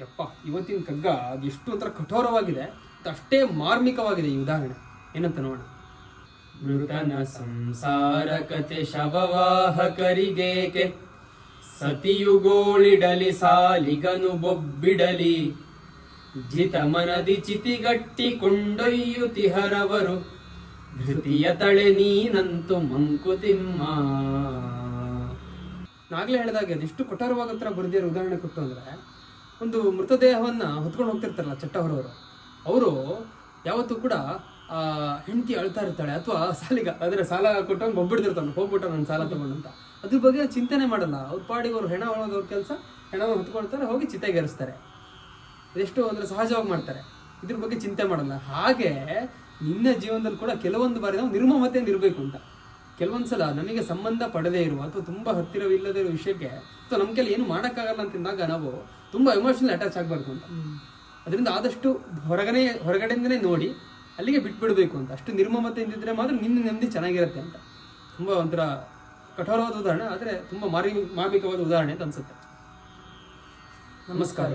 ಯಪ್ಪ ಇವತ್ತಿನ ಕಗ್ಗ ಅದೆಷ್ಟು ಒಂಥರ ಕಠೋರವಾಗಿದೆ, ಅಷ್ಟೇ ಮಾರ್ಮಿಕವಾಗಿದೆ ಈ ಉದಾಹರಣೆ. ಏನಂತ ನೋಡೋಣ. ಮೃತನ ಸಂಸಾರ ಕತೆ ಶವವಾಹಕರಿಗೇಕೆ, ಸತಿಯುಗೋಳಿಡಲಿ ಸಾಲಿಗನು ಬೊಬ್ಬಿಡಲಿ, ಜಿತ ಮನದಿ ಚಿತಿಗಟ್ಟಿ ಕೊಂಡೊಯ್ಯುತಿಹರವರು, ಧೃತಿಯ ತಳೆ ನೀನಂತು ಮಂಕುತಿಮ್ಮ. ನಾಗ್ಲೇ ಹೇಳಿದಾಗೆ ಅದೆಷ್ಟು ಕಠೋರವಾಗತ್ರ ಬರೆದಿರೋ ಉದಾಹರಣೆ ಕೊಟ್ಟು ಅಂದ್ರೆ, ಒಂದು ಮೃತದೇಹವನ್ನ ಹೊತ್ಕೊಂಡು ಹೋಗ್ತಿರ್ತಾರಲ್ಲ ಚಟ್ಟ ಹೊರವರು, ಅವರು ಯಾವತ್ತೂ ಕೂಡ ಹೆಂಡತಿ ಅಳ್ತಾ ಇರ್ತಾಳೆ ಅಥವಾ ಸಾಲಿಗ ಅಂದ್ರೆ ಸಾಲ ಕೊಟ್ಟವ್ನು ಬೊಬ್ಬಿಡ್ತಿರ್ತಾನೆ, ಹೋಗ್ಬಿಟ್ಟ ನನ್ನ ಸಾಲ ತಗೊಂಡಂತ, ಅದ್ರ ಬಗ್ಗೆ ಚಿಂತನೆ ಮಾಡಲ್ಲ. ಅವ್ರ ಪಾಡಿಗೆ ಅವ್ರು ಹೆಣ ಹೊಳೋದವ್ರ ಕೆಲಸ, ಹೆಣವನ್ನು ಹೊತ್ಕೊಳ್ತಾರೆ, ಹೋಗಿ ಚಿತೆಗೇರಿಸ್ತಾರೆ. ಇದೆಷ್ಟು ಅಂದ್ರೆ ಸಹಜವಾಗಿ ಮಾಡ್ತಾರೆ, ಇದ್ರ ಬಗ್ಗೆ ಚಿಂತೆ ಮಾಡಲ್ಲ. ಹಾಗೆ ನಿನ್ನ ಜೀವನದಲ್ಲಿ ಕೂಡ ಕೆಲವೊಂದು ಬಾರಿ ನಾವು ನಿರ್ಮಮತೆಯಿಂದ ಇರಬೇಕು ಅಂತ. ಕೆಲವೊಂದ್ಸಲ ನಮಗೆ ಸಂಬಂಧ ಪಡದೇ ಇರುವ ಅಥವಾ ತುಂಬಾ ಹತ್ತಿರವಿಲ್ಲದೇ ಇರೋ ವಿಷಯಕ್ಕೆ ಅಥವಾ ನಮ್ಮ ಕೈಲಿ ಏನು ಮಾಡೋಕ್ಕಾಗಲ್ಲ ಅಂತಿದ್ದಾಗ ನಾವು ತುಂಬಾ ಎಮೋಷನಲ್ ಅಟ್ಯಾಚ್ ಆಗಬಾರ್ದು ಅಂತ. ಅದರಿಂದ ಆದಷ್ಟು ಹೊರಗಡೆಯಿಂದನೇ ನೋಡಿ ಅಲ್ಲಿಗೆ ಬಿಟ್ಬಿಡ್ಬೇಕು ಅಂತ. ಅಷ್ಟು ನಿರ್ಮಮತೆಯಿಂದ ಇದ್ರೆ ಮಾತ್ರ ನಿನ್ನ ನೆಮ್ಮದಿ ಚೆನ್ನಾಗಿರುತ್ತೆ ಅಂತ. ತುಂಬಾ ಒಂಥರ ಕಠೋರವಾದ ಉದಾಹರಣೆ, ಆದರೆ ತುಂಬಾ ಮಾರ್ಮಿಕವಾದ ಉದಾಹರಣೆ ಅಂತ ಅನ್ಸುತ್ತೆ. ನಮಸ್ಕಾರ.